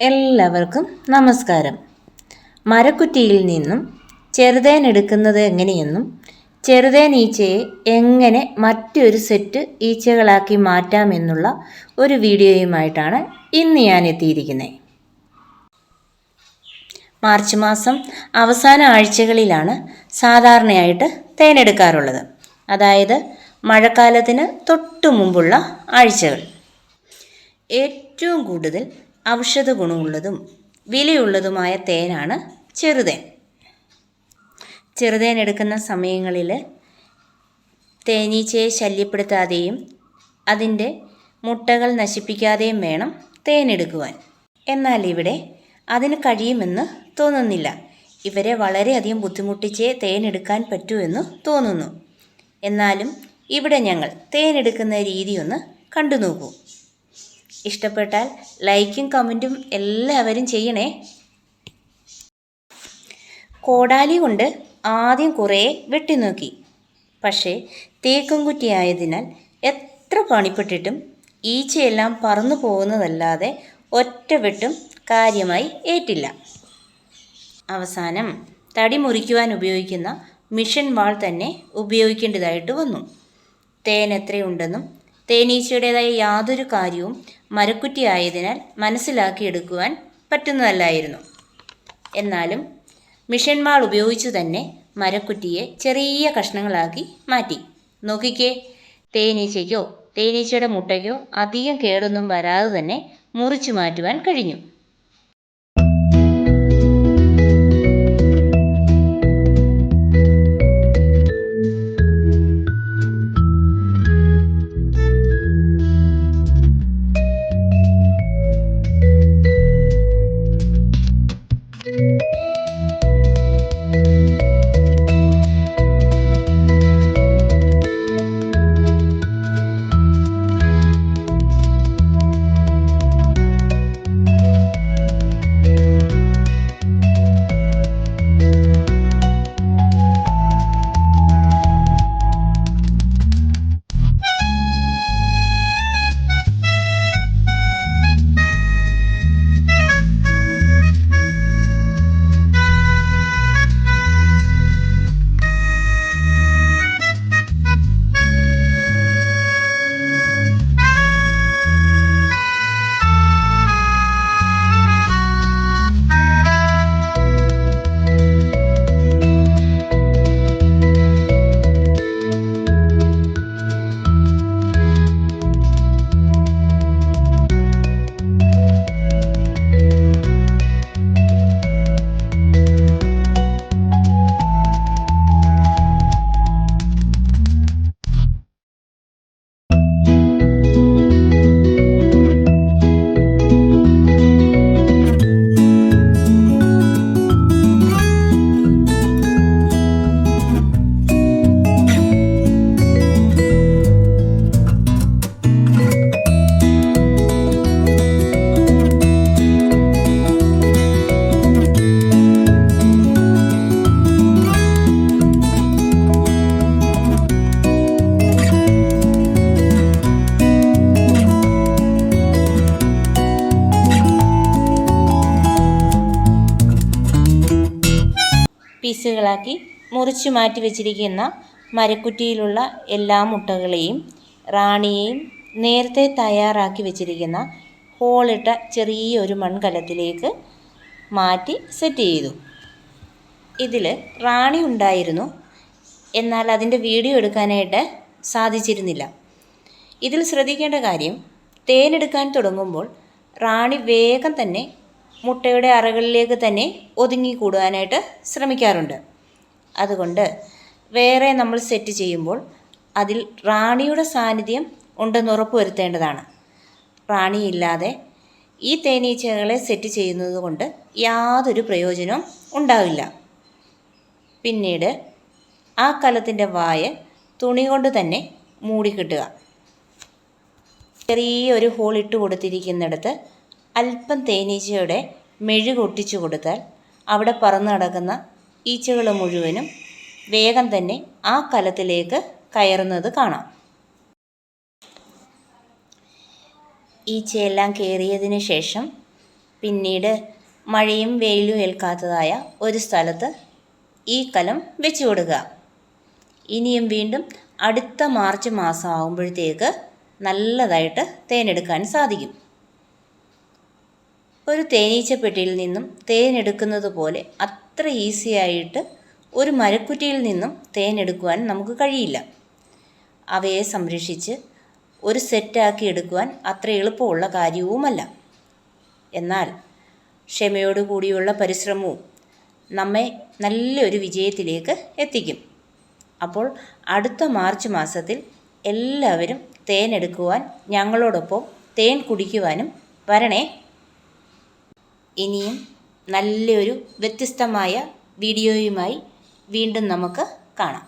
എല്ലാവർക്കും നമസ്കാരം. മരക്കുറ്റിയിൽ നിന്നും ചെറുതേൻ എടുക്കുന്നത് എങ്ങനെയെന്നും ചെറുതേൻ ഈച്ചയെ എങ്ങനെ മറ്റൊരു സെറ്റ് ഈച്ചകളാക്കി മാറ്റാമെന്നുള്ള ഒരു വീഡിയോയുമായിട്ടാണ് ഇന്ന് ഞാൻ എത്തിയിരിക്കുന്നത്. മാർച്ച് മാസം അവസാന ആഴ്ചകളിലാണ് സാധാരണയായിട്ട് തേനെടുക്കാറുള്ളത്. അതായത് മഴക്കാലത്തിന് തൊട്ടു മുമ്പുള്ള ആഴ്ചകൾ. ഏറ്റവും കൂടുതൽ ഔഷധ ഗുണമുള്ളതും വിലയുള്ളതുമായ തേനാണ് ചെറുതേൻ. ചെറുതേൻ എടുക്കുന്ന സമയങ്ങളിൽ തേനീച്ചയെ ശല്യപ്പെടുത്താതെയും അതിൻ്റെ മുട്ടകൾ നശിപ്പിക്കാതെയും വേണം തേനെടുക്കുവാൻ. എന്നാൽ ഇവിടെ അതിന് കഴിയുമെന്ന് തോന്നുന്നില്ല. ഇവരെ വളരെയധികം ബുദ്ധിമുട്ടിച്ചേ തേനെടുക്കാൻ പറ്റൂ എന്ന് തോന്നുന്നു. എന്നാലും ഇവിടെ ഞങ്ങൾ തേനെടുക്കുന്ന രീതി ഒന്ന് കണ്ടു നോക്കൂ. ഇഷ്ടപ്പെട്ടാൽ ലൈക്കും കമൻറ്റും എല്ലാവരും ചെയ്യണേ. കോടാലി കൊണ്ട് ആദ്യം കുറേ വെട്ടി നോക്കി. പക്ഷേ തേക്കും കുറ്റിയായതിനാൽ എത്ര പണിപ്പെട്ടിട്ടും ഈച്ചയെല്ലാം പറന്നു പോകുന്നതല്ലാതെ ഒറ്റ വെട്ടും കാര്യമായി ഏറ്റില്ല. അവസാനം തടി മുറിക്കുവാൻ ഉപയോഗിക്കുന്ന മിഷൻ വാൾ തന്നെ ഉപയോഗിക്കേണ്ടതായിട്ട് വന്നു. തേൻ എത്രയുണ്ടെന്നും തേനീച്ചയുടേതായ യാതൊരു കാര്യവും മരക്കുറ്റി ആയതിനാൽ മനസ്സിലാക്കിയെടുക്കുവാൻ പറ്റുന്നതല്ലായിരുന്നു. എന്നാലും മിഷൻ വാൾ ഉപയോഗിച്ചു തന്നെ മരക്കുറ്റിയെ ചെറിയ കഷ്ണങ്ങളാക്കി മാറ്റി. നോക്കിക്കേ, തേനീച്ചയ്ക്കോ തേനീച്ചയുടെ മുട്ടയ്ക്കോ അധികം കേടൊന്നും വരാതെ തന്നെ മുറിച്ചു മാറ്റുവാൻ കഴിഞ്ഞു. പീസുകളാക്കി മുറിച്ചു മാറ്റി വെച്ചിരിക്കുന്ന മരക്കുറ്റിയിലുള്ള എല്ലാ മുട്ടകളെയും റാണിയെയും നേരത്തെ തയ്യാറാക്കി വെച്ചിരിക്കുന്ന ഹോളിട്ട ചെറിയൊരു മൺകലത്തിലേക്ക് മാറ്റി സെറ്റ് ചെയ്തു. ഇതിൽ റാണി ഉണ്ടായിരുന്നു, എന്നാൽ അതിൻ്റെ വീഡിയോ എടുക്കാനായിട്ട് സാധിച്ചിരുന്നില്ല. ഇതിൽ ശ്രദ്ധിക്കേണ്ട കാര്യം, തേനെടുക്കാൻ തുടങ്ങുമ്പോൾ റാണി വേഗം തന്നെ മുട്ടയുടെ അറകളിലേക്ക് തന്നെ ഒതുങ്ങിക്കൂടുവാനായിട്ട് ശ്രമിക്കാറുണ്ട്. അതുകൊണ്ട് വേറെ നമ്മൾ സെറ്റ് ചെയ്യുമ്പോൾ അതിൽ റാണിയുടെ സാന്നിധ്യം ഉണ്ടെന്ന് ഉറപ്പുവരുത്തേണ്ടതാണ്. റാണിയില്ലാതെ ഈ തേനീച്ചകളെ സെറ്റ് ചെയ്യുന്നത് കൊണ്ട് യാതൊരു പ്രയോജനവും ഉണ്ടാവില്ല. പിന്നീട് ആ കലത്തിൻ്റെ വായ തുണി കൊണ്ട് തന്നെ മൂടിക്കിട്ടുക. ചെറിയൊരു ഹോൾ ഇട്ട് കൊടുത്തിരിക്കുന്നിടത്ത് അല്പം തേനീച്ചയുടെ മെഴുക് ഒട്ടിച്ചു കൊടുത്താൽ അവിടെ പറന്നു നടക്കുന്ന ഈച്ചകൾ മുഴുവനും വേഗം തന്നെ ആ കലത്തിലേക്ക് കയറുന്നത് കാണാം. ഈച്ചയെല്ലാം കയറിയതിന് ശേഷം പിന്നീട് മഴയും വെയിലും ഏൽക്കാത്തതായ ഒരു സ്ഥലത്ത് ഈ കലം വെച്ച് കൊടുക്കുക. ഇനിയും വീണ്ടും അടുത്ത മാർച്ച് മാസം ആകുമ്പോഴത്തേക്ക് നല്ലതായിട്ട് തേനെടുക്കാൻ സാധിക്കും. ഒരു തേനീച്ചപ്പെട്ടിയിൽ നിന്നും തേനെടുക്കുന്നത് പോലെ അത്ര ഈസി ആയിട്ട് ഒരു മരക്കുറ്റിയിൽ നിന്നും തേനെടുക്കുവാൻ നമുക്ക് കഴിയില്ല. അവയെ സംരക്ഷിച്ച് ഒരു സെറ്റാക്കി എടുക്കുവാൻ അത്ര എളുപ്പമുള്ള കാര്യവുമല്ല. എന്നാൽ ക്ഷമയോടുകൂടിയുള്ള പരിശ്രമവും നമ്മെ നല്ലൊരു വിജയത്തിലേക്ക് എത്തിക്കും. അപ്പോൾ അടുത്ത മാർച്ച് മാസത്തിൽ എല്ലാവരും തേനെടുക്കുവാൻ ഞങ്ങളോടൊപ്പം തേൻ കുടിക്കുവാനും വരണേ. ഇനിയും നല്ലൊരു വ്യത്യസ്തമായ വീഡിയോയുമായി വീണ്ടും നമുക്ക് കാണാം.